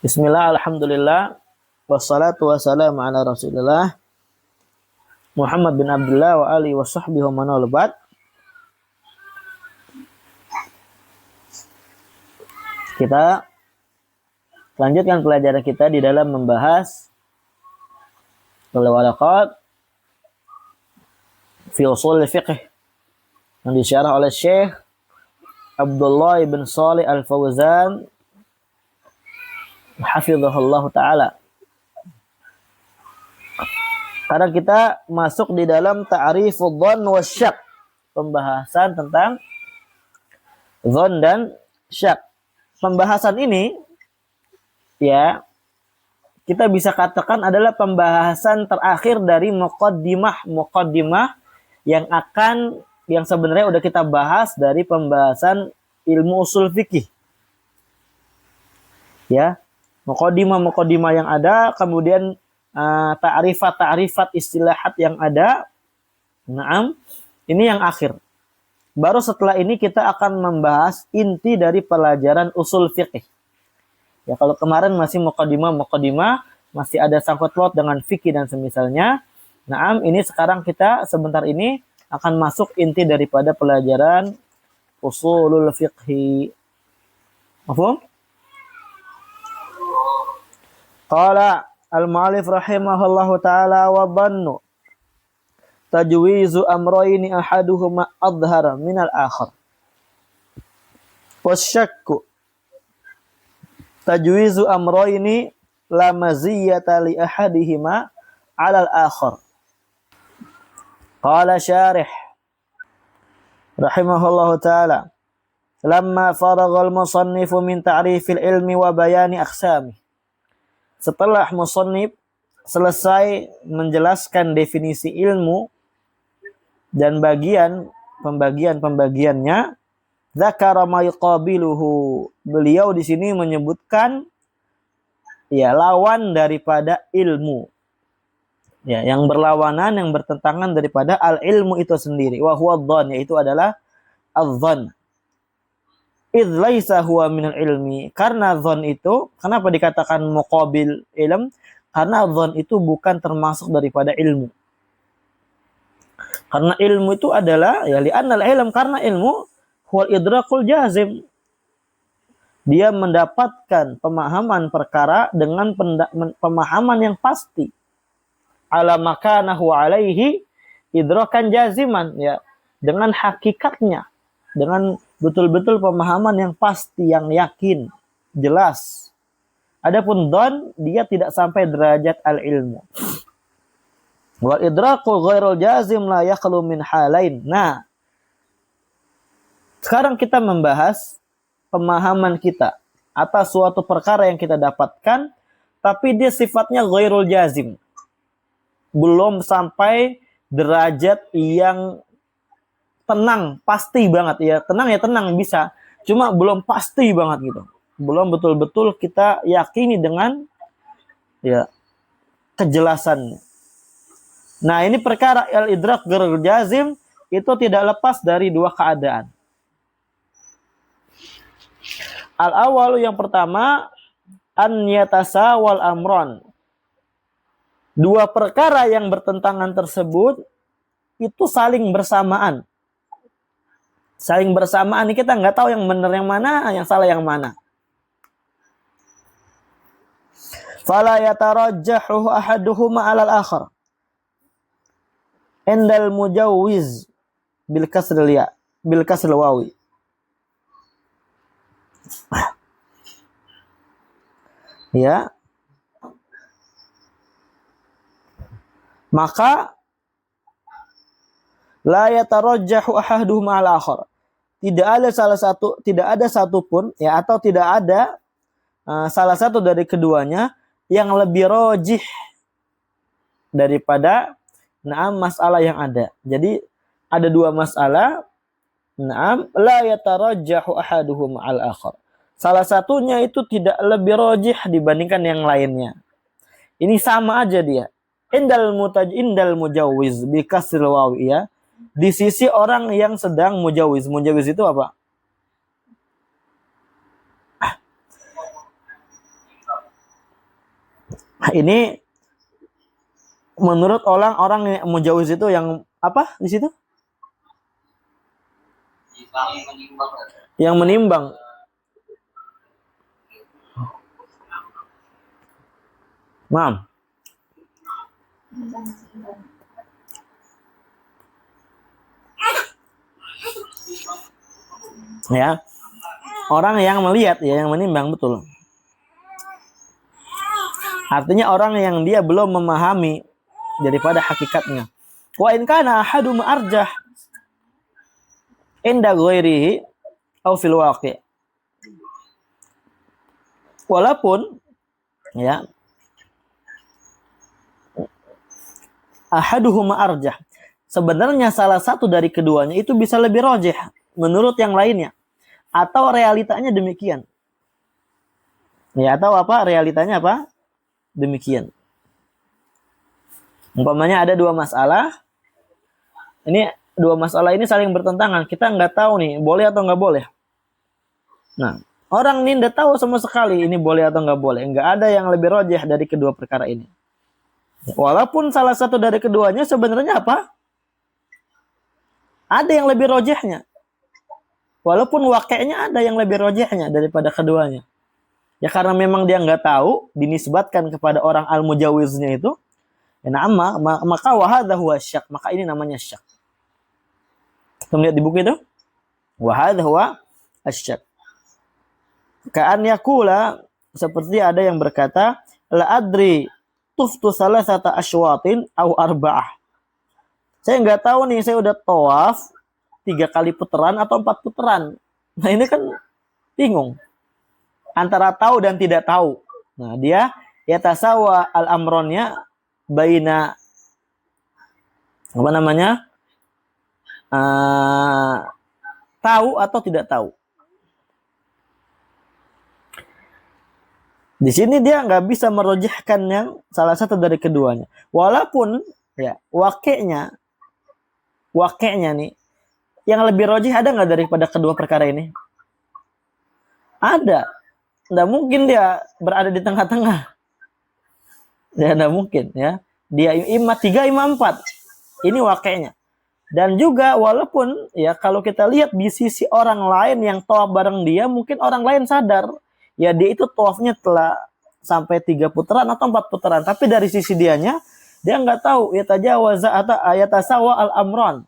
Bismillah, alhamdulillah, wassalatu wassalamu ala rasulillah, Muhammad bin Abdullah wa alihi wa sahbihi wa man wala ba'd. Kita lanjutkan pelajaran kita di dalam membahas al-walaqat fi usul fiqh yang disyarah oleh Syekh Abdullah bin Shalih Al-Fauzan hafizahullah ta'ala. Karena kita masuk di dalam ta'rifudz dzann wasyak, pembahasan tentang dzann dan syak. Pembahasan ini ya kita bisa katakan adalah pembahasan terakhir dari muqaddimah yang sebenarnya udah kita bahas dari pembahasan ilmu usul fikih. Ya, muqaddimah yang ada, kemudian ta'rifat istilahat yang ada. Naam, ini yang akhir. Baru setelah ini kita akan membahas inti dari pelajaran usul fiqih. Ya, kalau kemarin masih muqaddimah, masih ada sangkut paut dengan fikih dan semisalnya. Naam, ini sekarang kita sebentar ini akan masuk inti daripada pelajaran usulul fiqhi. Mafhum? Qala al-mu'allif rahimahullahu ta'ala wa dhannu tajwizu amrayni ahaduhuma adhara minal akhar. Wasyakku tajwizu amrayni la maziyata li ahadihima 'ala al-akhar. Qala syarih rahimahullahu ta'ala lamma faragha al-musannifu min ta'rifil ilmi wa bayani aqsami. Setelah musannif selesai menjelaskan definisi ilmu dan pembagiannya, dzakara ma yuqabiluhu. Beliau di sini menyebutkan ya lawan daripada ilmu. Ya, yang berlawanan, yang bertentangan daripada al-ilmu itu sendiri. Wa huwa dzann, yaitu adalah adz-dzann. Idz laisa huwa minal ilmi. Karena dzann itu, kenapa dikatakan muqabil ilm? Karena dzann itu bukan termasuk daripada ilmu. Karena ilmu itu adalah ya li'annal ilm, karena ilmu huwal idrakul jazim. Dia mendapatkan pemahaman perkara dengan pemahaman yang pasti. Ala makanahu alaihi idrakan jaziman, ya, dengan hakikatnya, dengan betul-betul pemahaman yang pasti, yang yakin, jelas. Adapun dzann, dia tidak sampai derajat al-ilmu. Wal idraku ghairul jazim la yakhlu min halain. Nah, sekarang kita membahas pemahaman kita atas suatu perkara yang kita dapatkan, tapi dia sifatnya ghairul jazim. Belum sampai derajat yang tenang, pasti banget ya. Tenang bisa. Cuma belum pasti banget gitu. Belum betul-betul kita yakini dengan ya kejelasannya. Nah, ini perkara al-idrak ghairul jazim itu tidak lepas dari dua keadaan. Al-awwalu, yang pertama, an yatasawal amron. Dua perkara yang bertentangan tersebut itu saling bersamaan. Saling bersamaan ini kita nggak tahu yang benar yang mana, yang salah yang mana. Fala yatarajjahu ahaduhuma 'alal akhar. Endal mujawwiz bil kasril ya, bil kasril wawi. Ya. Maka la yatarajjahu ahaduhuma 'alal akhar. Tidak ada satupun ya, atau tidak ada salah satu dari keduanya yang lebih rajih daripada masalah yang ada. Jadi ada dua masalah. La yatarajjahu ahaduhum al-akhar. Salah satunya itu tidak lebih rajih dibandingkan yang lainnya. Ini sama aja dia. Indal mujawwiz bi kasril wawi, ya. Di sisi orang yang sedang mujawwiz. Mujawwiz itu apa? Ini menurut orang-orang yang mujawiz itu yang apa di situ? Yang menimbang. Mam. Ya. Orang yang melihat ya, yang menimbang, betul. Artinya orang yang dia belum memahami daripada hakikatnya. Wa in kana ahadum arjah inda ghairihi au fil waqi'. Walaupun ya ahaduhuma arjah, sebenarnya salah satu dari keduanya itu bisa lebih rajih menurut yang lainnya, atau realitanya demikian. Ya, atau apa? Realitanya apa? Demikian. Umpamanya ada dua masalah. Ini dua masalah ini saling bertentangan. Kita nggak tahu nih, boleh atau nggak boleh. Nah, orang ini nggak tahu sama sekali ini boleh atau nggak boleh. Nggak ada yang lebih rajih dari kedua perkara ini. Walaupun salah satu dari keduanya sebenarnya apa? Ada yang lebih rajihnya. Walaupun wakilnya ada yang lebih rajihnya daripada keduanya. Ya karena memang dia nggak tahu, dinisbatkan kepada orang al-mujawiznya itu. Ya, maka wahadha huwa syak. Maka ini namanya syak. Kita lihat di buku itu. Wahadha huwa syak. Ka'an yakula, seperti ada yang berkata, la adri tuftu salasata asywatin au arba'ah. Saya nggak tahu nih, saya udah tawaf 3 kali putaran atau 4 putaran. Nah ini kan bingung. Antara tahu dan tidak tahu. Nah dia yatasawa al-amronnya baina apa namanya? Tahu atau tidak tahu. Di sini dia nggak bisa merojihkan yang salah satu dari keduanya. Walaupun ya wakilnya nih yang lebih rojih ada nggak daripada kedua perkara ini? Ada. Nggak mungkin dia berada di tengah-tengah. Ya nggak mungkin ya. Dia imam 3, imam 4. Ini wakilnya. Dan juga walaupun ya kalau kita lihat di sisi orang lain yang tawaf bareng dia, mungkin orang lain sadar ya dia itu tawafnya telah sampai 3 putaran atau 4 putaran. Tapi dari sisi dianya, dia nggak tahu ya tajawaza atau ayatasawa al-amran.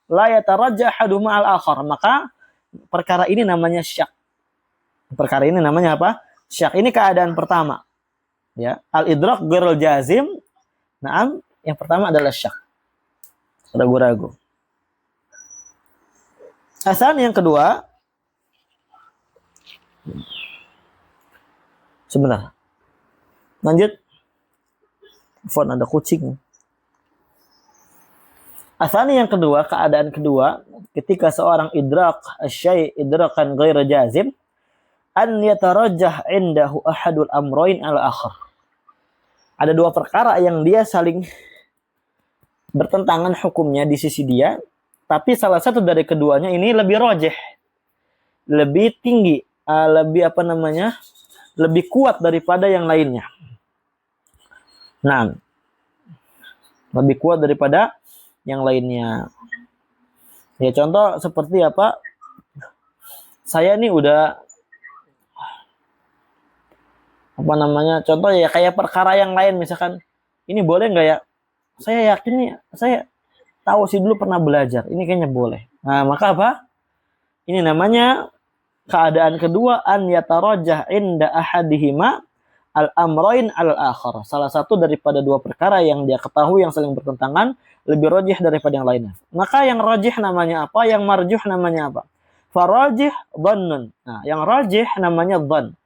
La yatarajjah haduma al-akhar. Maka perkara ini namanya syak. Perkara ini namanya apa? Syak. Ini keadaan pertama. Ya, al-idrak ghairul jazim. Naam, yang pertama adalah syak. Ragu-ragu. Asal yang kedua, sebentar. Lanjut. Phone ada kucing. Asal yang kedua, keadaan kedua, ketika seorang idrak asy-syai' idrakan ghaira jazim, an yatarajjah indahu ahadul amrayn al-akhar. Ada dua perkara yang dia saling bertentangan hukumnya di sisi dia, tapi salah satu dari keduanya ini lebih rajih, lebih tinggi, lebih kuat daripada yang lainnya. Nah, lebih kuat daripada yang lainnya. Ya contoh seperti apa? Saya nih udah contoh ya kayak perkara yang lain, misalkan ini boleh nggak ya? Saya yakin nih, saya tahu sih dulu pernah belajar, ini kayaknya boleh. Nah maka apa? Ini namanya keadaan kedua, an yatarajjah inda ahadihima al-amrayn al-akhar. Salah satu daripada dua perkara yang dia ketahui yang saling bertentangan lebih rajih daripada yang lainnya. Maka yang rajih namanya apa? Yang marjuh namanya apa? Farajih dhannun. Nah, yang rajih namanya dhann.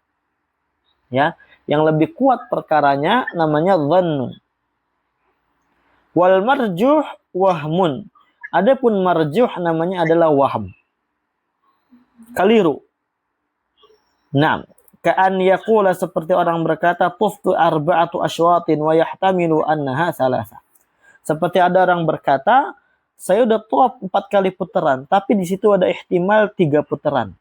Ya, yang lebih kuat perkaranya namanya dhannun. Wal marjuh wahmun. Adapun marjuh namanya adalah waham. Keliru. Nah, ka'an yaqula seperti orang berkata tuftu arba'atu asywatin wa yahtamilu annaha salasa. Seperti ada orang berkata, saya udah tawaf 4 kali putaran, tapi di situ ada ihtimal 3 putaran.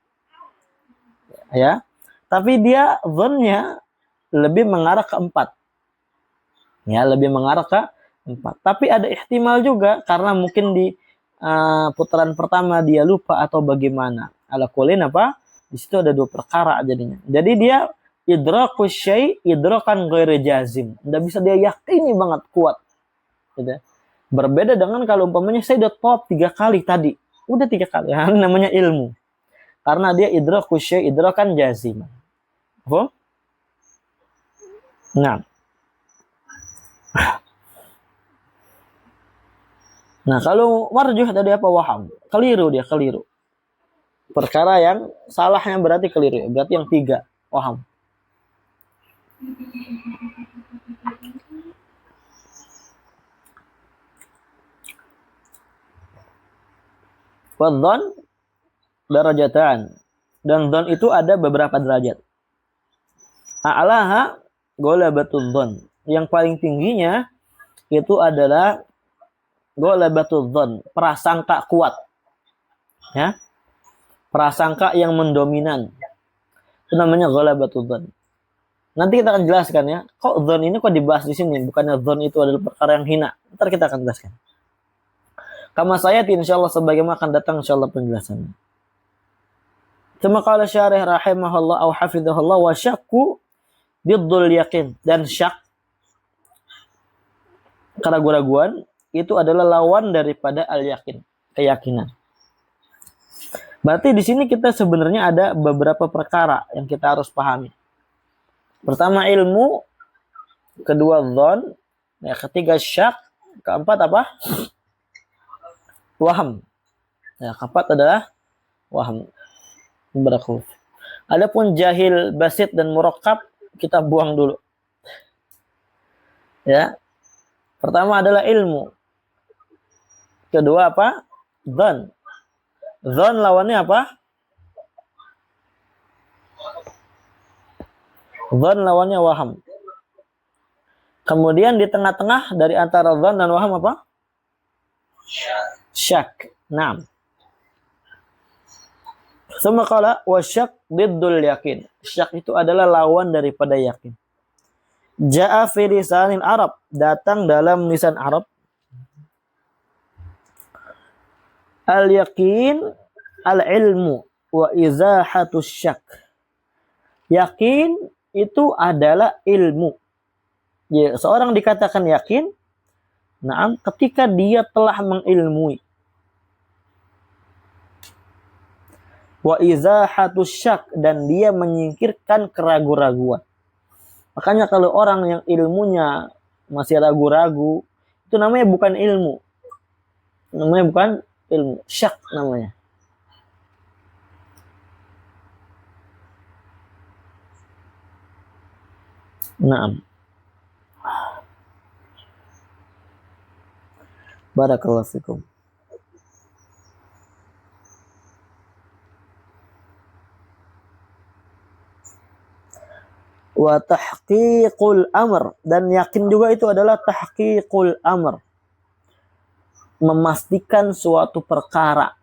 Ya. Tapi dia dhannya lebih mengarah ke 4. Ya, lebih mengarah ke 4. Tapi ada ihtimal juga karena mungkin di putaran pertama dia lupa atau bagaimana. Ala kulin apa? Di situ ada 2 perkara jadinya. Jadi dia idrakus syai' idrakan ghairu jazim. Enggak bisa dia yakini banget kuat. Gitu. Berbeda dengan kalau umpamanya saya udah top 3 kali tadi. Udah 3 kali. Ya, namanya ilmu. Karena dia idrakus syai' idrakan jazim. Paham? Nah. Nah, kalau marjuh tadi apa waham? Keliru dia, keliru. Perkara yang salahnya berarti keliru. Berarti yang 3, waham. Wadzon darajatan. Dan dzon itu ada beberapa derajat. A'laha ghalabatul dzon. Yang paling tingginya itu adalah ghalabatul dzon, prasangka kuat. Ya. Prasangka yang mendominan. Itu namanya ghalabatul dzon. Nanti kita akan jelaskan ya. Kok dzon ini kok dibahas di sini? Bukannya dzon itu adalah perkara yang hina. Ntar kita akan jelaskan. Kama saya insyaallah sebagaimana akan datang insyaallah penjelasannya. Cuma kalau syarih rahimahullah au hafizahullah wa syakku biddul yakin, dan syak, keraguan-raguan itu adalah lawan daripada al yakin, keyakinan. Berarti di sini kita sebenarnya ada beberapa perkara yang kita harus pahami. Pertama ilmu, kedua dzon, ya, ketiga syak, keempat apa? Waham. Ya, keempat adalah waham. Barakallahu. Adapun jahil, basit dan murakkab kita buang dulu. Ya. Pertama adalah ilmu. Kedua apa? Dzan. Dzan lawannya apa? Dzan lawannya waham. Kemudian di tengah-tengah dari antara dzan dan waham apa? Syak. Naam. Sama kala wasyak diddul yakin. Syak itu adalah lawan daripada yakin. Ja'a fi lisanil Arab, datang dalam lisan Arab. Al-yakin al-ilmu wa izahatus syak. Yakin itu adalah ilmu. Ya, seorang dikatakan yakin, nah, ketika dia telah mengilmui. Wa izahatus syak, dan dia menyingkirkan keraguan-raguan. Makanya kalau orang yang ilmunya masih ragu-ragu, itu namanya bukan ilmu. Namanya bukan ilmu, syak namanya. Naam. Barakallahu fikum. Wa tahqiqul amr, dan yakin juga itu adalah tahqiqul amr, memastikan suatu perkara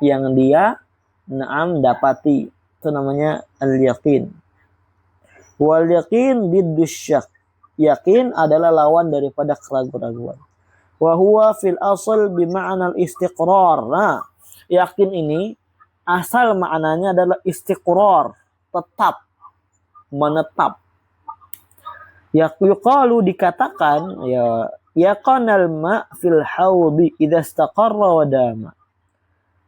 yang dia dapati, itu namanya al-yaqin. Wal yaqin diddus syak, yakin adalah lawan daripada keraguan-raguan. Wa huwa fil asl bima'na al-istiqrar. Nah, yakin ini asal maknanya adalah istiqrar, tetap, menetap. Ya yuqalu, dikatakan, ya yaqanal ma fil haudi idza istaqarra wa dama.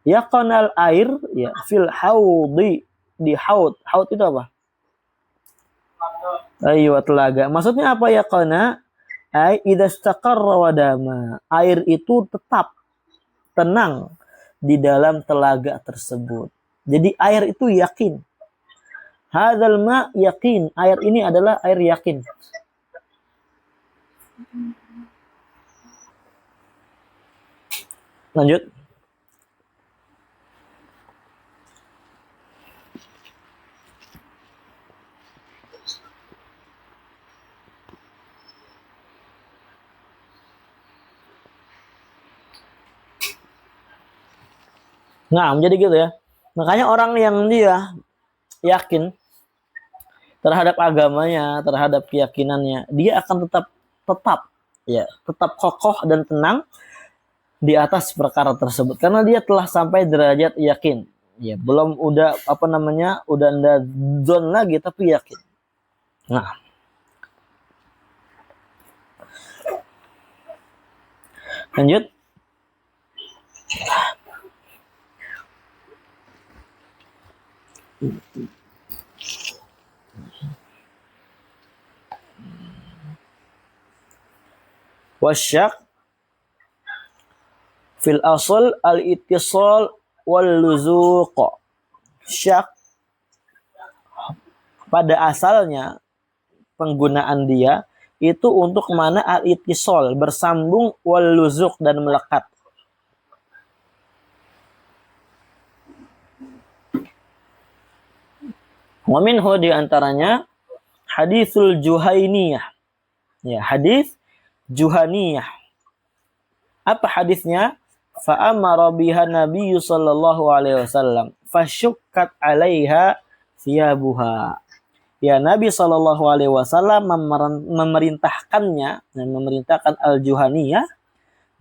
Yaqanal air, ya, fil haudi, di haud. Haud itu apa? Ayo, telaga. Maksudnya apa yaqana? Ai idza istaqarra wa dama. Air itu tetap tenang di dalam telaga tersebut. Jadi air itu yakin. Hadzal ma yakin, air ini adalah air yakin. Lanjut. Nah, jadi gitu ya. Makanya orang yang dia yakin terhadap agamanya, terhadap keyakinannya, dia akan tetap kokoh dan tenang di atas perkara tersebut karena dia telah sampai derajat yakin. Ya, belum udah udah ndak zon lagi tapi yakin. Nah, lanjut. Wasyak fil asal al-ittisal wal luzuq. Syak pada asalnya penggunaan dia itu untuk mana al-ittisal, bersambung, wal luzuq, dan melekat. Wa minhu di antaranya hadisul Juhainiyah. Ya, hadis Juhaniyah. Apa hadisnya? Fa amara biha Nabi sallallahu alaihi wasallam fasyukkat 'alaiha thiyabuha. Ya, Nabi sallallahu alaihi wasallam memerintahkan al-Juhaniyah,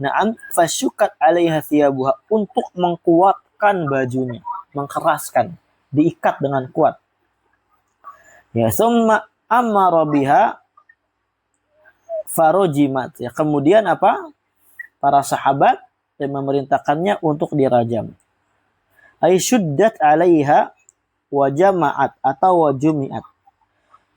na'am, fasyukkat 'alaiha thiyabuha, untuk mengkuatkan bajunya, mengkeraskan, diikat dengan kuat. Ya, summa amara biha farojimat. Ya, kemudian apa? Para sahabat yang memerintahkannya untuk dirajam. Ay syuddat 'alaiha wa jama'at atau wa jumi'at.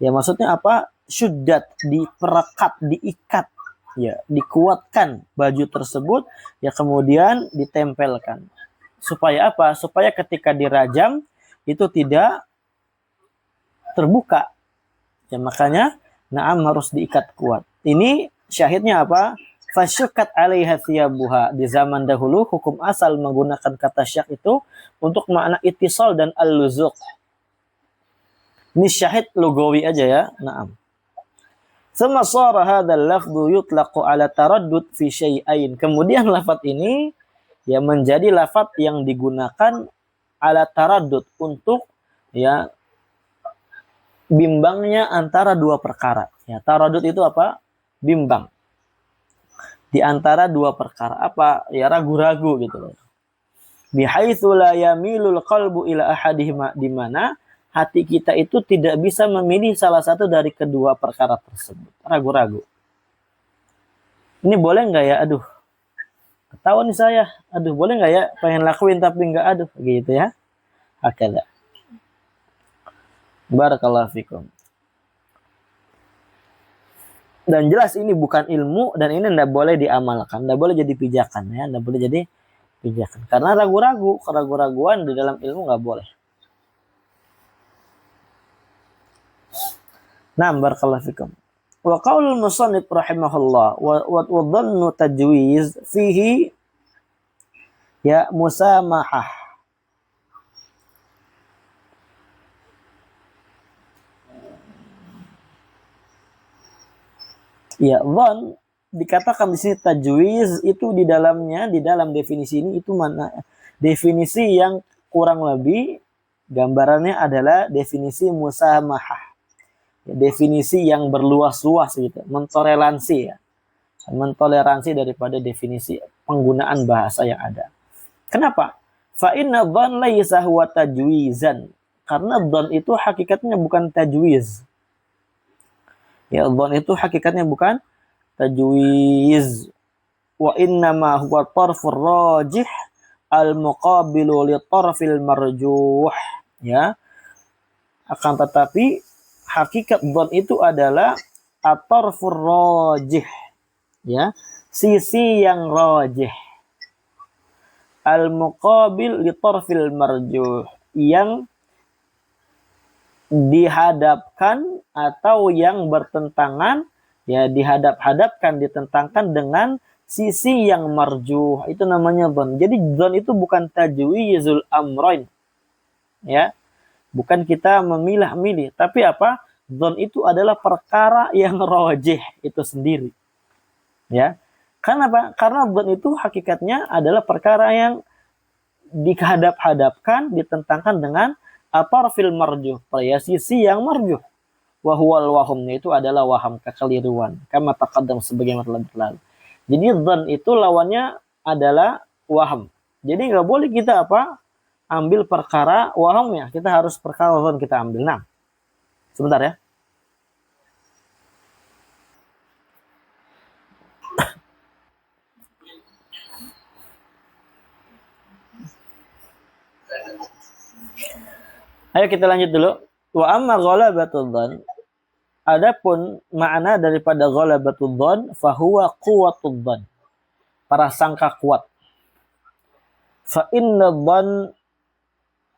Ya, maksudnya apa? Syuddat, diperekat, diikat, ya, dikuatkan baju tersebut, ya, kemudian ditempelkan. Supaya apa? Supaya ketika dirajam itu tidak terbuka. Ya, makanya na'am harus diikat kuat. Ini syahidnya apa? Fasyukat 'alaiha thiyabuha. Di zaman dahulu hukum asal menggunakan kata syak itu untuk makna ittisal dan al-luzuq. Ini syahid lugawi aja ya. Na'am. Summa shara hadzal lafdhu yutlaqu 'ala taraddud fi syai'ain. Kemudian lafaz ini ya menjadi lafaz yang digunakan ala taraddud, untuk ya bimbangnya antara dua perkara. Ya, taraddud itu apa? Bimbang di antara dua perkara. Apa? Ya, ragu-ragu gitu loh. Bihaitsu la yamilul qalbu ila ahadihima, di mana hati kita itu tidak bisa memilih salah satu dari kedua perkara tersebut. Ragu-ragu. Ini boleh nggak ya? Aduh, ketahuan nih saya. Aduh, boleh nggak ya? Pengen lakuin tapi nggak, aduh, gitu ya. Hakala. Barakallahu fikum. Dan jelas ini bukan ilmu, dan ini tidak boleh diamalkan, tidak boleh jadi pijakan ya, tidak boleh jadi pijakan. Karena keraguan di dalam ilmu nggak boleh. Nah, barakallahu fikum. Wa qaulul musannif rahimahullah wa dhannu tajwiz fihi ya musamahah. Ya, dhan dikatakan di sini tajwiz itu di dalam definisi ini itu mana? Definisi yang kurang lebih gambarannya adalah definisi musamahah. Ya, definisi yang berluas-luas gitu, mentoleransi ya. Mentoleransi daripada definisi penggunaan bahasa yang ada. Kenapa? Fa inna dhan laisa huwa tajwizan. Karena dhan itu hakikatnya bukan tajwiz. Ya, dhan itu hakikatnya bukan tajwiz. Wa innama huwa tarfur rajih al-muqabilu li tarfil marjuh. Ya. Akan tetapi hakikat dhan itu adalah at-tarfur rajih. Ya, sisi yang rajih. Al-muqabil li tarfil marjuh, yang dihadapkan atau yang bertentangan, ya, dihadapkan, ditentangkan dengan sisi yang marjuh. Itu namanya dhan. Jadi dhan itu bukan tajwizul amrain. Ya. Bukan kita memilah-milih, tapi apa? Dhan itu adalah perkara yang rajih itu sendiri. Ya. Karena apa? Karena dhan itu hakikatnya adalah perkara yang dihadap-hadapkan, ditentangkan dengan atarfil marjuh, ya, sisi yang marjuh. wa huwal wahumnya itu adalah waham, kekeliruan, kama taqaddam sebagaimana telah berlalu. Jadi dzan itu lawannya adalah waham. Jadi nggak boleh kita ambil perkara wahamnya, kita harus perkara dzan kita ambil. Nah, sebentar ya. Ayo kita lanjut dulu. Wa amma ghalabatul dzan, adapun makna daripada ghalabatul dzan fahuwa quwwatud dzan, prasangka kuat. Fa inna dzan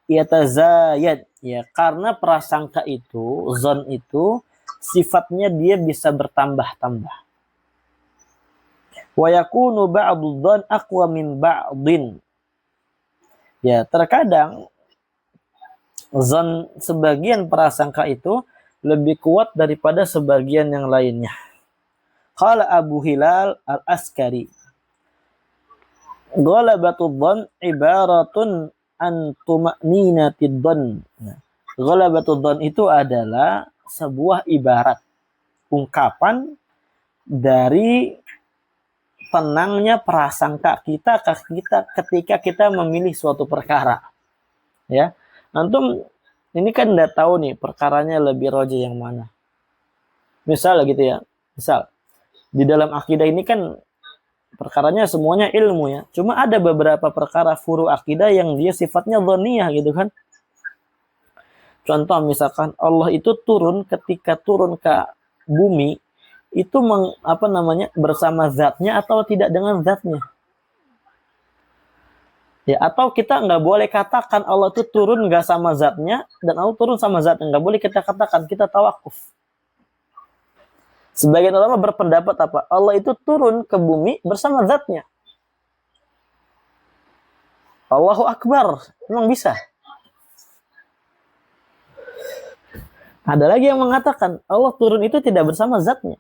yatazayad, ya, karena prasangka itu, dzan itu sifatnya dia bisa bertambah-tambah. Wa yakunu ba'dudz dzan aqwa min ba'din. Ya, terkadang dzan sebagian prasangka itu lebih kuat daripada sebagian yang lainnya. Qala Abu Hilal Al-Askari, ghalabatud dzan ibaratun an tuma'ninatid dzan. Ghalabatud dzan itu adalah sebuah ibarat, ungkapan dari tenangnya prasangka kita ketika kita memilih suatu perkara. Ya. Antum ini kan udah tahu nih perkaranya lebih roji yang mana. Misal gitu ya. Misal di dalam akidah ini kan perkaranya semuanya ilmu ya. Cuma ada beberapa perkara furu akidah yang dia sifatnya dhoniyah gitu kan. Contoh misalkan Allah itu turun, ketika turun ke bumi itu bersama zatnya atau tidak dengan zatnya. Ya, atau kita nggak boleh katakan Allah itu turun nggak sama zatnya dan Allah turun sama zatnya, nggak boleh kita katakan, kita tawakuf. Sebagian ulama berpendapat Allah itu turun ke bumi bersama zatnya. Allahu Akbar, memang bisa. Ada lagi yang mengatakan Allah turun itu tidak bersama zatnya.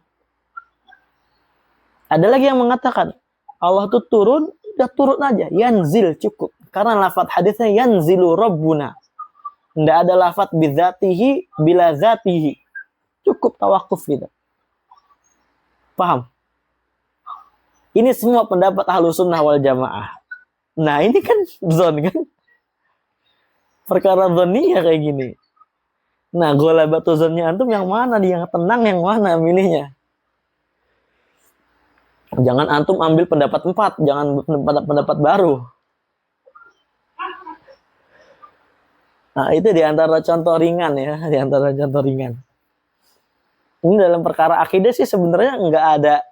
Ada lagi yang mengatakan Allah itu turun, udah turun aja, yanzil cukup. Karena lafaz hadisnya yanzilu rabbuna. Tidak ada lafaz bizatihi bila zatihi. Cukup tawakuf gitu. Paham? Ini semua pendapat Ahlus Sunnah wal Jamaah. Nah, ini kan zon kan? Perkara zoniyah kayak gini. Nah, ghalabatu zonnya antum yang mana nih? Yang tenang yang mana milihnya? Jangan antum ambil pendapat 4, jangan pendapat baru. Nah, itu diantara contoh ringan ya, diantara contoh ringan. Ini dalam perkara akidah sih sebenarnya nggak ada,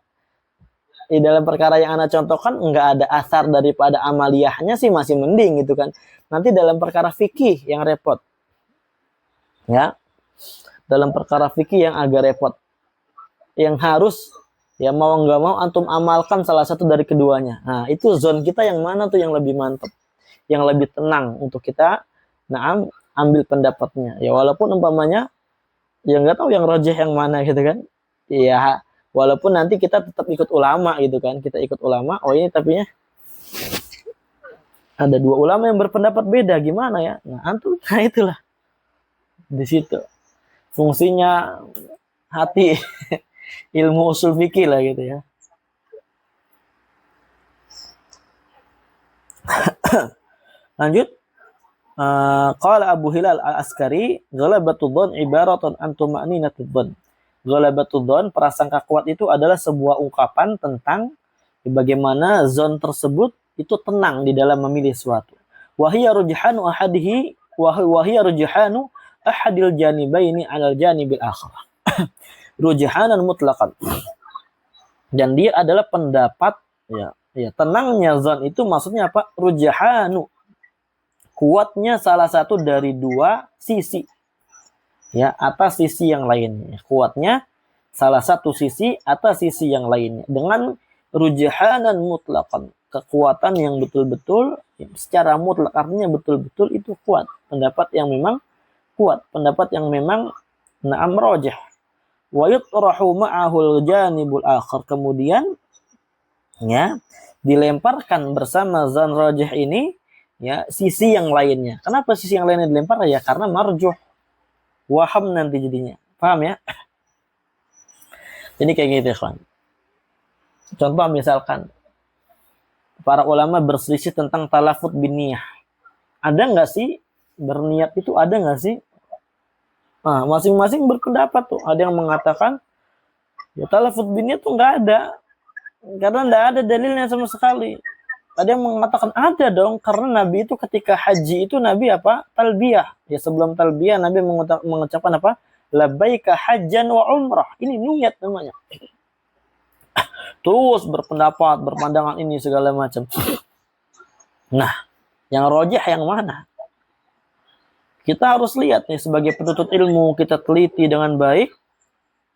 di dalam perkara yang Anda contohkan nggak ada asar daripada amaliyahnya sih masih mending gitu kan. Nanti dalam perkara fikih yang repot. Ya, dalam perkara fikih yang agak repot. Yang harus ya mau nggak mau antum amalkan salah satu dari keduanya. Nah, itu zon kita yang mana tuh yang lebih mantap, yang lebih tenang untuk kita ambil pendapatnya. Ya walaupun umpamanya ya nggak tahu yang rajih yang mana gitu kan. Ya walaupun nanti kita tetap ikut ulama gitu kan. Kita ikut ulama, oh ini tapinya ada 2 ulama yang berpendapat beda, gimana ya? Nah, antum itulah. Di situ fungsinya hati ilmu usul fikih lah gitu ya. Lanjut. Qala Abu Hilal Al-Askari, ghalabatud dzan ibaratun an tuma'ninatid dzan. Ghalabatud dzan, prasangka kuat itu adalah sebuah ungkapan tentang bagaimana zon tersebut itu tenang di dalam memilih suatu. Wa hiya rujhanu ahadihi wa hiya rujhanu ahadil janibaini 'alal janibil akhar. Rujhanan mutlaqan. Dan dia adalah pendapat ya tenangnya zon itu maksudnya apa? Rujhanu, kuatnya salah satu dari 2 sisi. Ya, atas sisi yang lainnya. Kuatnya salah satu sisi atas sisi yang lainnya. Dengan rujhanan mutlaqan, kekuatan yang betul-betul secara mutlak, artinya betul-betul itu kuat. Pendapat yang memang kuat, pendapat yang memang rajih. Wa yutrahu ma'ahul janibul akhar. Kemudian ya dilemparkan bersama zon rajih ini ya sisi yang lainnya. Kenapa sisi yang lainnya dilempar? Ya karena marjuh, waham nanti jadinya. Paham ya? Jadi kayak gitu, ikhwan. Contoh misalkan para ulama berselisih tentang talafut bin niyah. Ada nggak sih berniat itu, ada nggak sih? Nah, masing-masing berpendapat tuh. Ada yang mengatakan ya talafut bin niyah tuh nggak ada, karena nggak ada dalilnya sama sekali. Ada yang mengatakan ada dong, karena Nabi itu ketika haji itu Nabi apa? Talbiyah. Ya sebelum talbiyah Nabi mengucapkan apa? Labbaika hajjan wa umrah. Ini niat namanya. Terus berpendapat, berpandangan ini segala macam. Nah, yang rojih yang mana? Kita harus lihat nih sebagai penuntut ilmu, kita teliti dengan baik.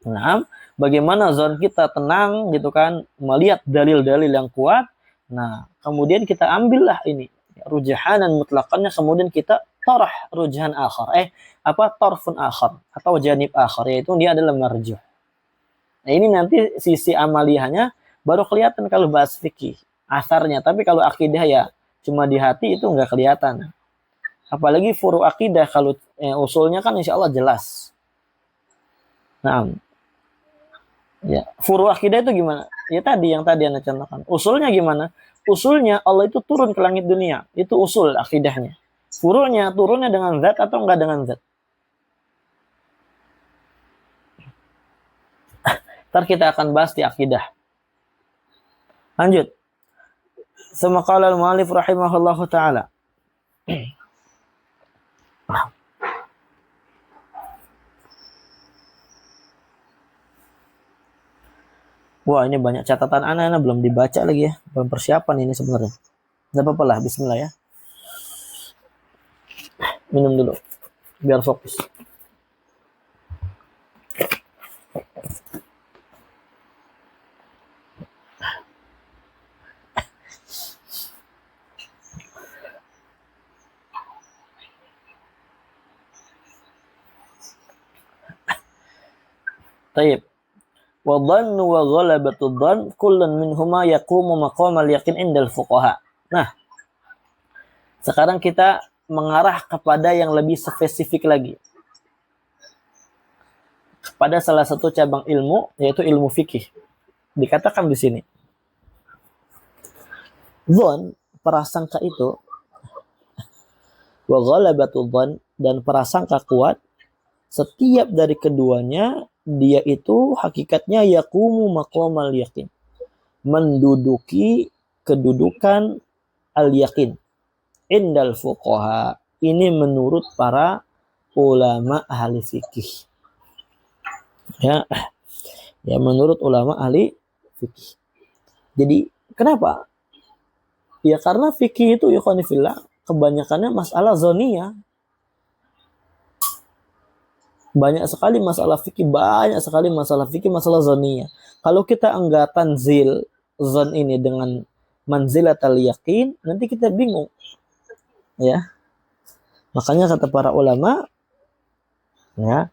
Nah, bagaimana zon kita tenang gitu kan, melihat dalil-dalil yang kuat. Nah, kemudian kita ambillah ini rujahanan mutlakannya, kemudian kita tarah rujahan akhar. Tarfun akhar atau janib akhar, yaitu dia adalah marjuh. Nah, ini nanti sisi amaliyahnya baru kelihatan kalau bahas fikih asarnya, tapi kalau akidah ya cuma di hati itu nggak kelihatan. Apalagi furu akidah, kalau usulnya kan insya Allah jelas. Nah, ya furu akidah itu gimana? Ya tadi yang tadi Anda contohkan. Usulnya gimana? Usulnya Allah itu turun ke langit dunia, itu usul akidahnya. Furunya turunnya dengan zat atau enggak dengan zat? Ntar kita akan bahas di akidah. Lanjut. Semaqala al-mu'allif rahimahullahu ta'ala. Wah, ini banyak catatan anak-anak belum dibaca lagi ya. Belum persiapan ini sebenarnya. Tidak apa-apa lah, bismillah ya. Minum dulu, biar fokus. Taib. Wa dhannu wa ghalabatu dhann kullun minhuma yaqumu maqamal yaqin indal fuqaha. Nah, sekarang kita mengarah kepada yang lebih spesifik lagi. Kepada salah satu cabang ilmu, yaitu ilmu fikih. Dikatakan di sini. Dhann, prasangka itu, wa ghalabatu dhann, dan prasangka kuat, setiap dari keduanya dia itu hakikatnya yaqumu maqamal yakin, menduduki kedudukan al yakin indal fuqaha. Ini menurut para ulama ahli fikih. Ya menurut ulama ahli fikih. Jadi kenapa? Ya karena fikih itu ikhwanifillah kebanyakannya masalah zoniyah. Banyak sekali masalah fikih, masalah zoniyah. Kalau kita enggak tanzil zon ini dengan manzilatal yakin, nanti kita bingung. Ya. Makanya kata para ulama, ya,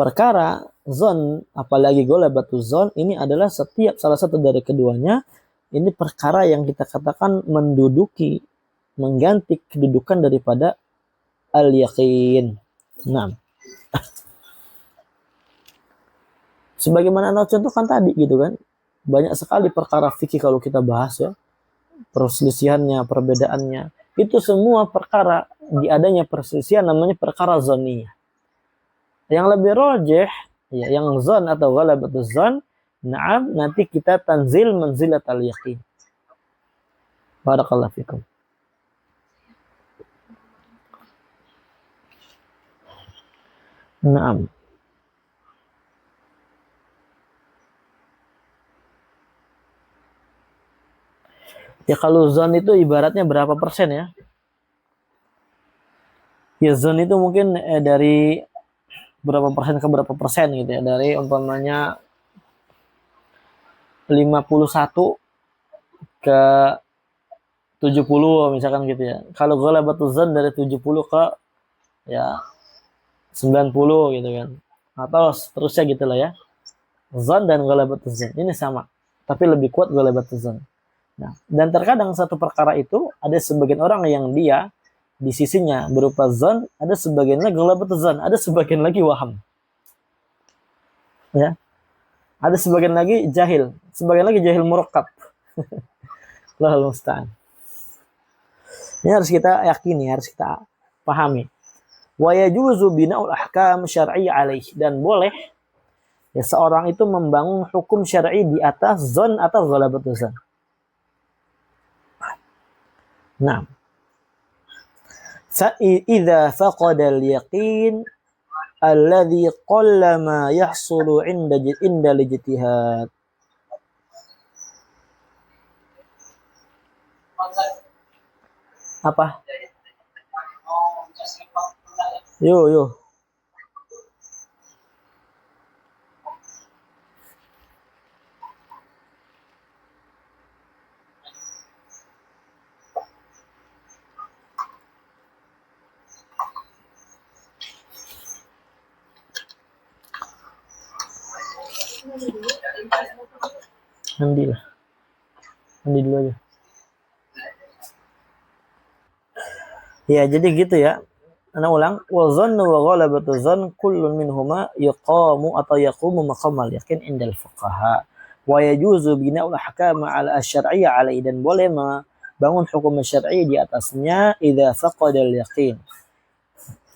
perkara zon, apalagi ghalabatu zon, ini adalah setiap salah satu dari keduanya, ini perkara yang kita katakan menduduki, mengganti kedudukan daripada al-yakin. Nah, sebagaimana Anda contohkan tadi gitu kan, banyak sekali perkara fikih kalau kita bahas ya, perselisihannya, perbedaannya, itu semua perkara diadanya perselisihan namanya perkara zoniyah. Yang lebih rojih, ya, yang zon atau ghalabatu zon, nanti kita tanzil manzilatal yakin. Barakallahu fikum. Naam. Ya kalau zon itu ibaratnya berapa persen ya? Ya zon itu mungkin dari berapa persen ke berapa persen gitu ya. Dari umpamanya 51 ke 70 misalkan gitu ya. Kalau ghalabatu zon dari 70 ke ya 90 gitu kan. Atau seterusnya gitu lah ya. Zon dan ghalabatu zon ini sama. Tapi lebih kuat ghalabatu zon. Nah, dan terkadang satu perkara itu ada sebagian orang yang dia di sisinya berupa zon, ada sebagian lagi ghalabatu zon, ada sebagian lagi waham. Ya. Ada sebagian lagi jahil, sebagian lagi jahil murakkab. Allahul musta'an. Ini harus kita yakini, harus kita pahami. Wa yajuzu bina'ul ahkam syar'i alaih, dan boleh ya seorang itu membangun hukum syar'i di atas zon atau ghalabatul zon. Nah, idza faqada al-yaqin alladhi qallama yahsulu inda al-ijtihad. Apa? Yo yo. Mandi lah. Mandi dulu aja. Ya, jadi gitu ya. Ana ulang, wa dhannu wa ghalabatu dhann kullun minhuma yaqamu atau yaqumu maqamal yakin indal fuqaha. Wa yajuzu bina'ul ahkam 'ala asy-syar'iyyah 'alaihi, dan boleh membangun hukum syar'i di atasnya idza faqada al-yaqin.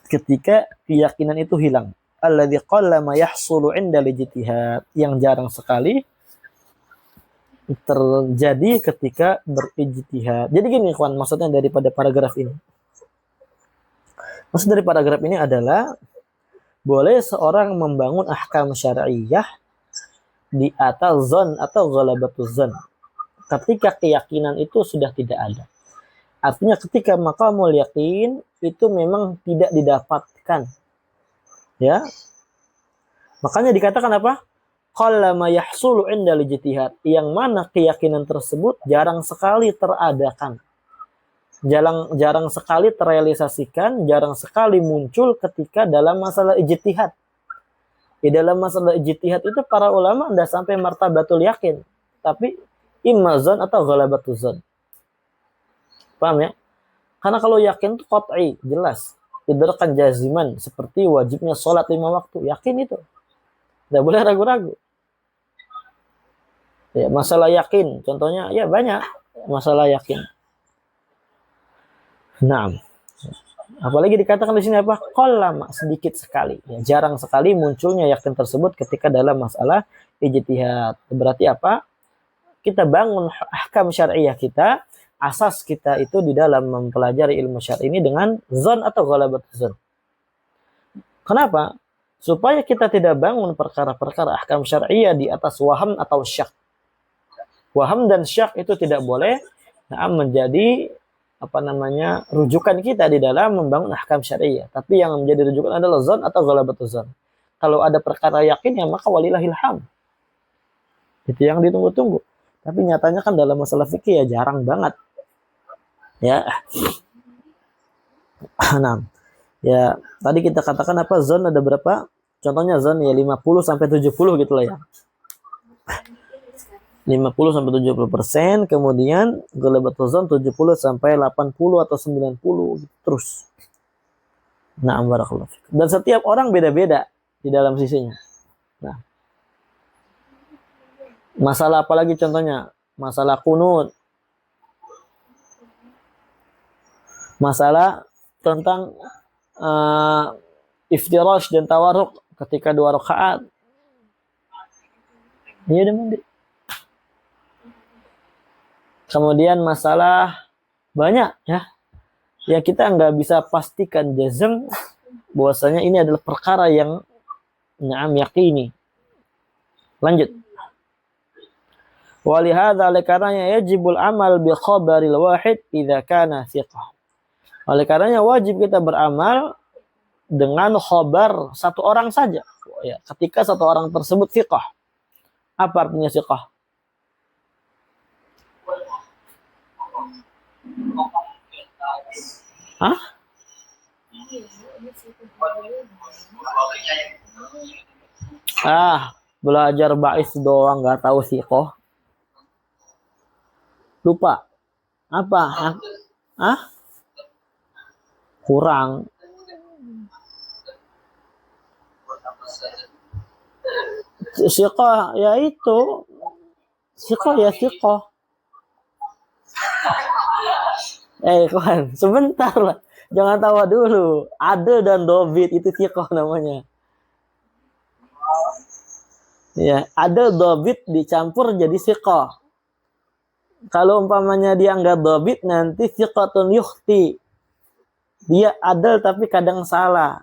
Ketika keyakinan itu hilang. Alladzi qallama yahsulu 'inda al-ijtihad, yang jarang sekali terjadi ketika berijtihad. Jadi gini kawan, maksudnya daripada paragraf ini. Maksud dari paragraf ini adalah boleh seorang membangun ahkam syar'iyyah di atas zon atau ghalabatuz zon ketika keyakinan itu sudah tidak ada. Artinya ketika maqamul yakin itu memang tidak didapatkan. Ya. Makanya dikatakan apa? Qallama yahsulu 'indal ijtihad, yang mana keyakinan tersebut jarang sekali teradakan. Jarang sekali terrealisasikan, jarang sekali muncul ketika dalam masalah ijtihad. Di dalam masalah ijtihad itu para ulama tidak sampai martabatul yakin, tapi imma zon atau ghalabatul zon. Paham ya? Karena kalau yakin itu qat'i, jelas. Idrakan jaziman, seperti wajibnya sholat 5 waktu. Yakin itu. Tidak boleh ragu-ragu. Ya, masalah yakin, contohnya ya banyak masalah yakin. Nah, apalagi dikatakan di sini apa? Qallama, sedikit sekali. Ya, jarang sekali munculnya yakin tersebut ketika dalam masalah ijtihad. Berarti apa? Kita bangun ahkam syariah kita, asas kita itu di dalam mempelajari ilmu syar'i ini dengan zon atau ghalabatul zon. Kenapa? Supaya kita tidak bangun perkara-perkara ahkam syariah di atas waham atau syak. Waham dan syak itu tidak boleh menjadi rujukan kita di dalam membangun ahkam syariah. Tapi yang menjadi rujukan adalah zon atau ghalabatul zon. Kalau ada perkara yakin ya maka walillahil hamd. Itu yang ditunggu-tunggu. Tapi nyatanya kan dalam masalah fikih ya jarang banget. Ya. Nah, ya tadi kita katakan apa, zon ada berapa? Contohnya zon ya 50 sampai 70 gitu lah ya. 50 sampai 70%, kemudian ghalabatul zon 70 sampai 80 atau 90 gitu terus. Nah, barakallahu fiik. Dan setiap orang beda-beda di dalam sisinya. Nah, masalah apalagi contohnya? Masalah kunut. Masalah tentang iftirash dan tawarruk ketika 2 rakaat. Iya, udah mandi. Kemudian masalah banyak ya. Ya kita nggak bisa pastikan jazm bahwasanya ini adalah perkara yang yakini. Lanjut. Walihada, oleh karenanya yajibul amal bi khabaril wahid idza kana thiqah. Oleh karenanya wajib kita beramal dengan khabar satu orang saja. Ya, ketika satu orang tersebut thiqah. Apa artinya thiqah? Hah? Belajar ba'is doang nggak tahu thiqah. Lupa. Apa? Kurang. Siqah ya itu. Siqah ya siqah. Kawan, sebentar lah. Jangan tawa dulu. Adil dan dobit itu siqah namanya. Ya, adil dobit dicampur jadi siqah. Kalau umpamanya dia nggak dobit, nanti siqatun yukhti. Dia adil tapi kadang salah.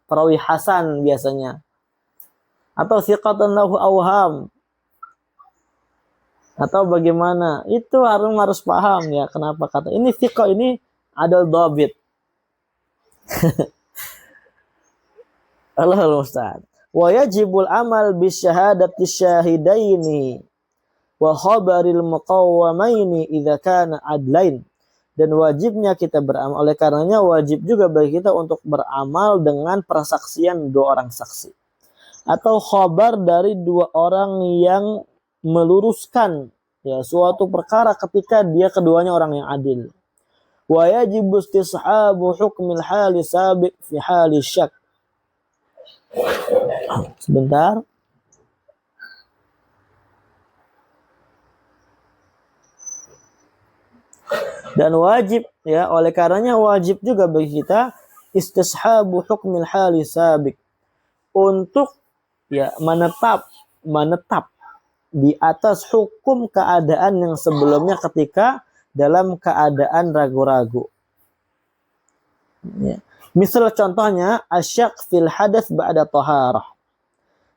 Perawi hasan biasanya. Atau siqatun lahu awham. Atau bagaimana. Itu harus paham ya. Kenapa kata ini siqah, ini adil dobit. Allahul Ustaz. Wa yajibul amal bisyahadati syahidaini wa khabaril muqawwamaini idza kana adlain. Dan wajibnya kita beramal, oleh karenanya wajib juga bagi kita untuk beramal dengan persaksian dua orang saksi atau khabar dari dua orang yang meluruskan ya suatu perkara ketika dia keduanya orang yang adil. Wa yajibu istishabu hukmil hali sabiq fi hali syak. Sebentar. Dan wajib ya, oleh karenanya wajib juga bagi kita istishabu hukmil hali sabiq, untuk ya menetap di atas hukum keadaan yang sebelumnya ketika dalam keadaan ragu-ragu. Ya. Misal contohnya asyak fil hadas ba'da taharah.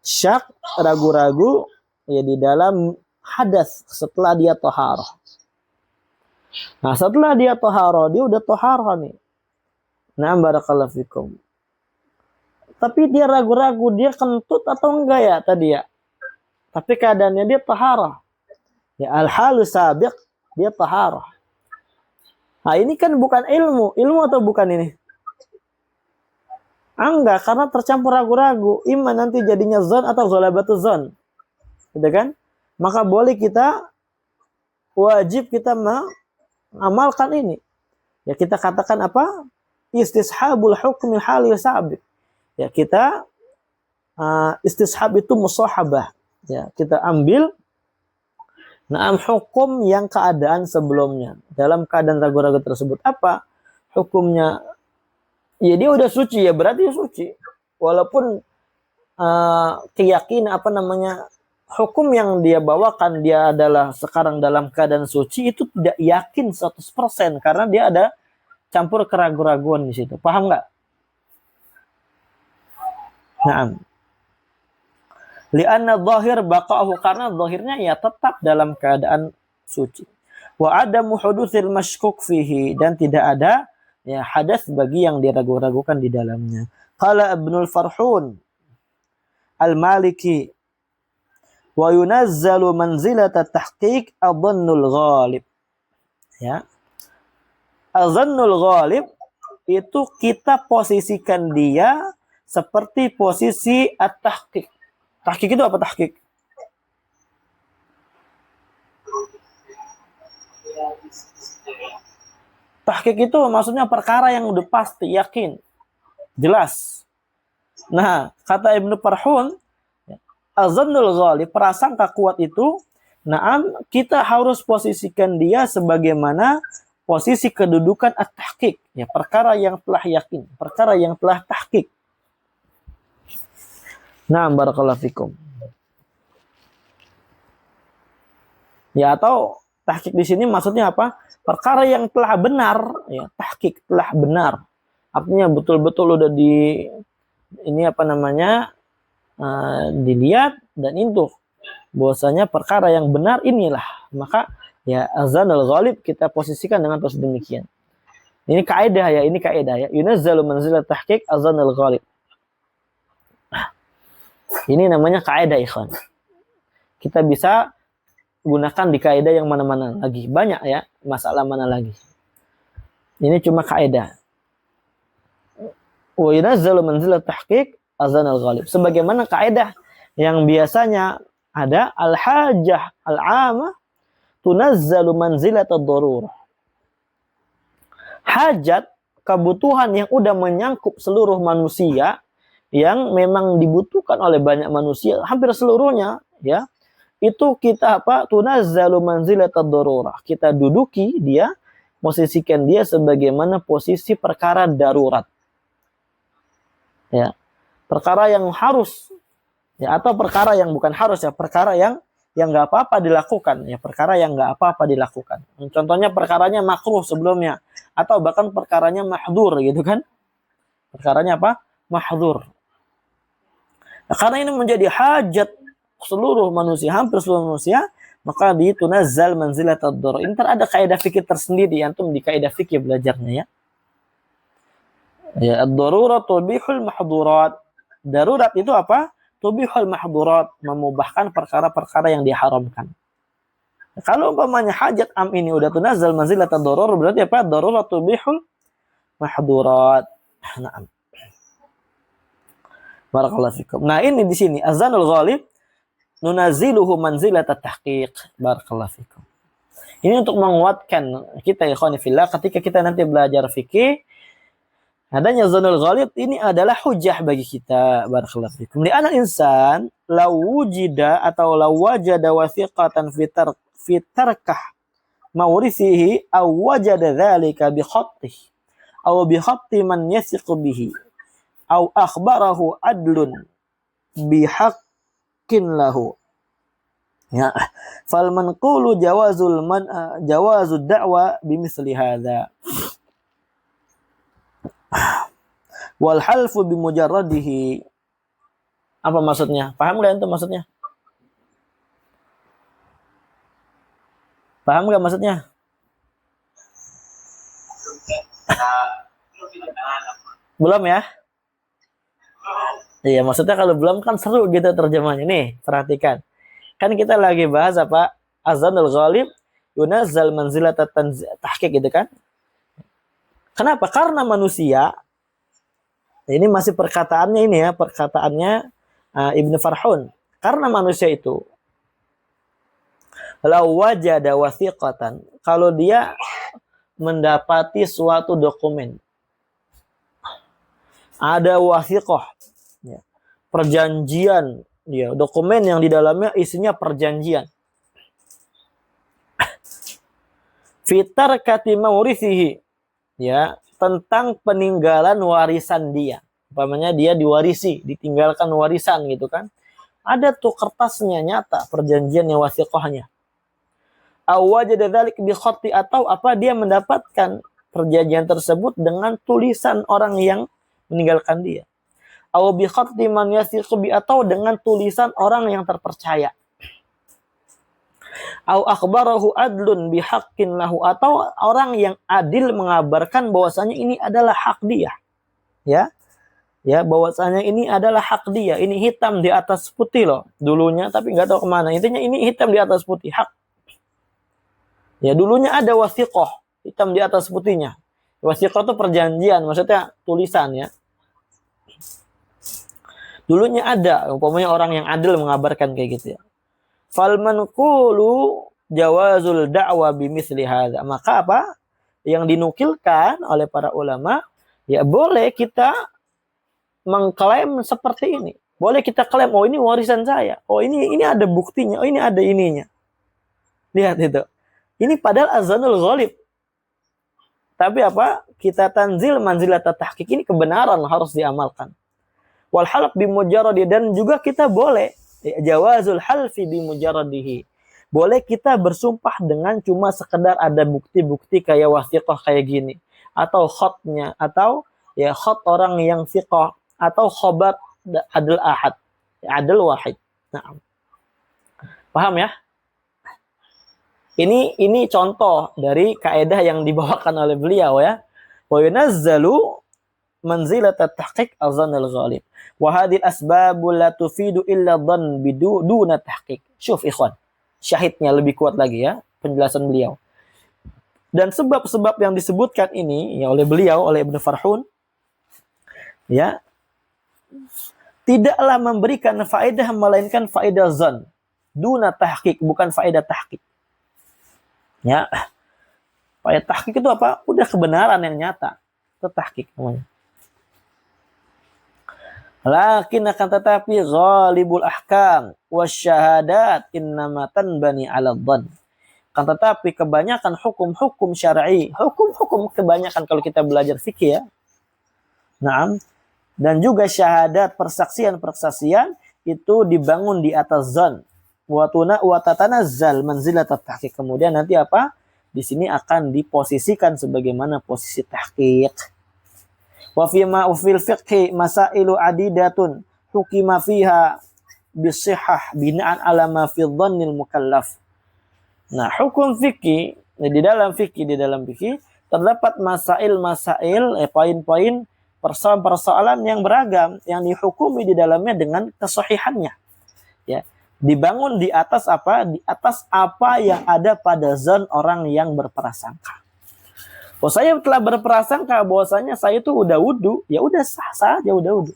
Syak ragu-ragu ya di dalam hadas setelah dia taharah. Nah, setelah dia taharah, dia udah taharah nih. Nah, barakallahu fikum. Tapi dia ragu-ragu, dia kentut atau enggak ya tadi ya. Tapi keadaannya dia taharah. Ya al-halu sabiq, dia taharah. Nah, ini kan bukan ilmu. Ilmu atau bukan ini? Enggak, karena tercampur ragu-ragu. Ima nanti jadinya zon atau ghalabatu zon. Gitu kan? Maka boleh kita, wajib kita mengamalkan ini. Ya kita katakan apa? Istishabul hukmil halil sabiq. Ya kita istishab itu musahabah. Ya kita ambil hukum yang keadaan sebelumnya. Dalam keadaan ragu-ragu tersebut apa? Hukumnya ya dia udah suci ya berarti suci. Walaupun keyakinan hukum yang dia bawakan dia adalah sekarang dalam keadaan suci itu tidak yakin 100% karena dia ada campur keraguan-raguan di situ. Paham nggak? Naam. Li'anna dhahir baqa'ahu, karena dhahirnya ya tetap dalam keadaan suci. Wa adamu hudutsil mashkuk fihi, dan tidak ada ya hadas bagi yang diragu-ragukan di dalamnya. Qala Ibnul Farhun Al-Maliki wa yunazzalu manzilata tahqiq adhannul ghalib. Ya. Adhannul ghalib itu kita posisikan dia seperti posisi at-tahqiq. Tahqiq itu apa tahqiq? Tahqiq itu maksudnya perkara yang udah pasti, yakin, jelas. Nah, kata Ibnu Farhun, azannul ghalib, prasangka kuat itu, kita harus posisikan dia sebagaimana posisi kedudukan at-tahqiq, ya, perkara yang telah yakin, perkara yang telah tahqiq. Nah, barakallahu fikum. Ya, atau tahqiq di sini maksudnya apa? Perkara yang telah benar, ya, tahqiq telah benar. Artinya betul-betul udah dilihat dan itu bahwasanya perkara yang benar inilah. Maka ya azanul ghalib kita posisikan dengan posisi demikian. Ini kaidah ya, Yunazzalu manzilat tahqiq azanul ghalib. Ini namanya kaidah, ikhwan. Kita bisa gunakan di kaidah yang mana-mana lagi. Banyak ya, masalah mana lagi. Ini cuma kaidah. Wa yunazzalu manzilat tahqiq azanul ghalib. Sebagaimana kaidah yang biasanya ada al-hajah al-'amah tunazzalu manzilat ad-darurah. Hajat, kebutuhan yang udah menyangkup seluruh manusia, yang memang dibutuhkan oleh banyak manusia, hampir seluruhnya, ya, itu kita tunazzalu manzilatad darurah. Kita duduki dia, posisikan dia sebagaimana posisi perkara darurat. Ya. Perkara yang harus, ya, atau perkara yang bukan harus, ya, perkara yang nggak apa-apa dilakukan, ya, perkara yang nggak apa-apa dilakukan. Contohnya perkaranya makruh sebelumnya, atau bahkan perkaranya mahdzur gitu kan. Perkaranya apa? Mahdzur. Nah, karena ini menjadi hajat seluruh manusia, hampir seluruh manusia, maka ditunazzal manzilatad darurah. Ini ada kaidah fikih tersendiri, antum di kaidah fikih belajarnya, ya. Ya, ad-darurat tubihul mahdurat. Darurat itu apa? Tubihul mahdurat, memubahkan perkara-perkara yang diharamkan. Kalau umpamanya hajat am ini udah tunazzal manzilatad darurah, berarti apa? Darurat tubihul mahdurat. Nah, barakallahu fikum. Nah, ini di sini azanul ghalib nunaziluhu manzilatat tahqiq. Barakallahu fikum. Ini untuk menguatkan kita, ikhwani fillah, ketika kita nanti belajar fikih, adanya zanul ghalib ini adalah hujah bagi kita. Barakallahu fikum. Li'anal insan law wujida atau law wajada wathiqatan fi tarkah mawrisihi aw wajada dzalika bi khattih aw bi khatti man yathiqu bihi aw akhbarahu adlun bi haqqin lahu. Ya, fal manqulu jawazud da'wa bimithli hadza. Wal halfu bimujarradihi. Apa maksudnya? Paham enggak itu maksudnya? Paham enggak maksudnya? Belum ya? Iya, maksudnya kalau belum kan seru gitu terjemahnya. Nih, perhatikan. Kan kita lagi bahas apa? Azanul ghalib yunazzal manzilatat tahqiq gitu kan? Kenapa? Karena manusia, ini masih perkataannya ini ya, perkataannya Ibnu Farhun. Karena manusia itu law wajada wathiqatan, kalau dia mendapati suatu dokumen, ada wathiqah, ya, perjanjian, ya, dokumen yang di dalamnya isinya perjanjian. Fitar katima mawrithihi, ya, tentang peninggalan warisan dia. Umpamanya dia diwarisi, ditinggalkan warisan gitu kan. Ada tuh kertasnya nyata, perjanjiannya, wathiqahnya. Awwajada dzalik bi khatti, atau apa dia mendapatkan perjanjian tersebut dengan tulisan orang yang meninggalkan dia. Aw bi khatti man yathiqu bi, atau dengan tulisan orang yang terpercaya. Au akhbarahu adlun bihaqqin lahu, atau orang yang adil mengabarkan bahwasanya ini adalah hak dia. Ya. Ya, bahwasanya ini adalah hak dia. Ini hitam di atas putih loh dulunya, tapi enggak tahu kemana. Intinya ini hitam di atas putih, hak. Ya, dulunya ada wathiqah, hitam di atas putihnya. Wathiqah itu perjanjian, maksudnya tulisan, ya. Dulunya ada, umpamanya orang yang adil mengabarkan kayak gitu, ya. Fal manqulu jawazul da'wa bimithli hadza. Maka apa? Yang dinukilkan oleh para ulama, ya boleh kita mengklaim seperti ini. Boleh kita klaim, oh ini warisan saya. Oh ini ada buktinya. Oh ini ada ininya. Lihat itu. Ini padahal azanul ghalib. Tapi apa? Kita tanzil manzilatat tahqiq, ini kebenaran harus diamalkan. Wal half bimujarradi, dan juga kita boleh jawazul halfi bimujarradihi. Boleh kita bersumpah dengan cuma sekedar ada bukti-bukti kayak wathiqah kayak gini, atau khatnya, atau ya khat orang yang thiqah, atau khabar adl ahad, adl wahid. Nah, paham ya? Ini contoh dari kaidah yang dibawakan oleh beliau, ya. Wa yunazzalu manzilatat tahqiq azanul ghalib. Wa hadhihi asbabul la tufidu illa dhann biduna tahqiq. Syuf ikhwan, syahidnya lebih kuat lagi, ya, penjelasan beliau. Dan sebab-sebab yang disebutkan ini, ya, oleh beliau, oleh Ibnu Farhun, ya, tidaklah memberikan faedah melainkan faedah zan, duna tahqiq, bukan faedah tahqiq. Ya, faedah tahqiq itu apa? Udah kebenaran yang nyata, itu tahqiq namanya. Lakin akan tetapi ghalibul ahkam wasyahadat innama tanbani 'ala dhann. Kan tetapi kebanyakan hukum-hukum syar'i, hukum-hukum kebanyakan kalau kita belajar fikih ya. Naam. Dan juga syahadat, persaksian-persaksian itu dibangun di atas zon. Wa tatanazzal manzilat at-tahqiq. Kemudian nanti apa? Di sini akan diposisikan sebagaimana posisi tahqiq. Wa fi ma fil fiqhi masailu adidatun hukima fiha bisihhah bina'an ala ma fi dhannil mukallaf. Nah, hukum fikih di dalam fikih terdapat masail-masail, poin-poin persoalan-persoalan yang beragam yang dihukumi di dalamnya dengan kesahihannya. Ya, dibangun di atas apa? Di atas apa yang ada pada zon orang yang berprasangka. Oh, saya telah berprasangka bahwasanya saya itu udah wudu, ya udah sah saja udah wudu.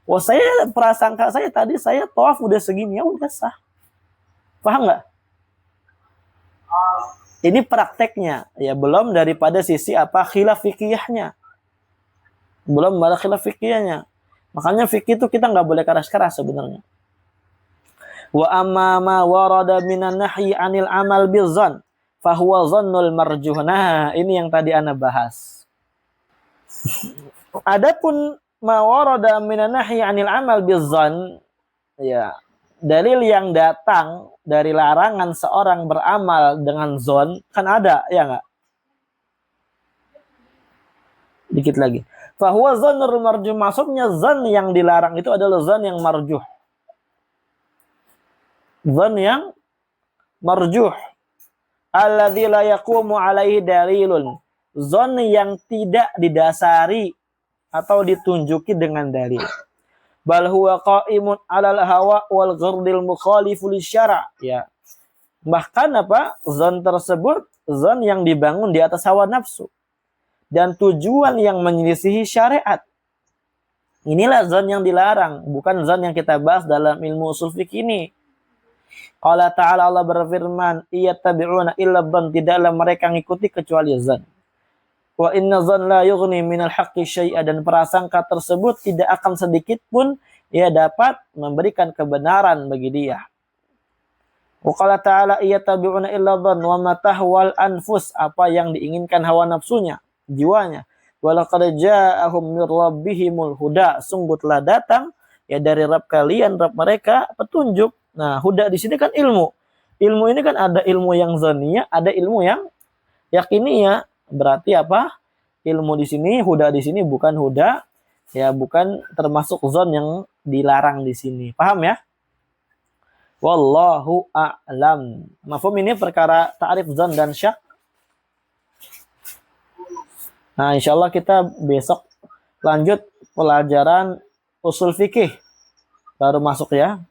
Oh, saya prasangka saya tadi saya tawaf udah segini, ya udah sah. Paham nggak? Ini prakteknya, ya belum daripada sisi apa khilaf fikihnya. Belum ada khilaf fikihnya. Makanya fikih itu kita nggak boleh keras-keras sebenarnya. Wa amma ma warada minan nahyi 'anil amal bizzan fahuwa dhannul marjuh. Nah, ini yang tadi ana bahas. Adapun ma warada minan nahyi 'anil amal bizzan, ya, dalil yang datang dari larangan seorang beramal dengan zon kan ada, ya enggak? Dikit lagi. Fahuwa dhannul marjuh, maksudnya zon yang dilarang itu adalah zon yang marjuh. Zon yang marjuh. Alladzi la yaqumu alaihi dalilun. Zon yang tidak didasari atau ditunjuki dengan dalil. Bal huwa qa'imun 'alal hawa wal ghardil mukhalifu lisyara', ya. Bahkan apa? Zon tersebut zon yang dibangun di atas hawa nafsu dan tujuan yang menyelisihi syariat. Inilah zon yang dilarang, bukan zon yang kita bahas dalam ilmu usul fikih ini. Allah Ta'ala, Allah berfirman, iyattabi'una illa dhann, tidaklah mereka mengikuti kecuali zon. Wa inna dhann la yughni minal haqqi syai'a, dan prasangka tersebut tidak akan sedikit pun ia dapat memberikan kebenaran bagi dia. Wa qala ta'ala iyattabi'una illa dhann wa ma tahwal anfus, apa yang diinginkan hawa nafsunya, jiwanya. Wa laqad ja'ahum mir rabbihimul huda, sungguh telah datang ya dari Rabb kalian, Rabb mereka, petunjuk. Nah, huda di sini kan ilmu. Ilmu ini kan ada ilmu yang zaniyah, ada ilmu yang yakiniyah. Berarti apa? Ilmu di sini, huda di sini bukan huda, ya bukan termasuk zon yang dilarang di sini. Paham ya? Wallahu a'lam. Mafhum ini perkara ta'rif zon dan syak. Nah, insyaallah kita besok lanjut pelajaran usul fikih. Baru masuk ya.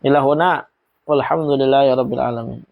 Ilahuna walhamdulillahirabbil alamin.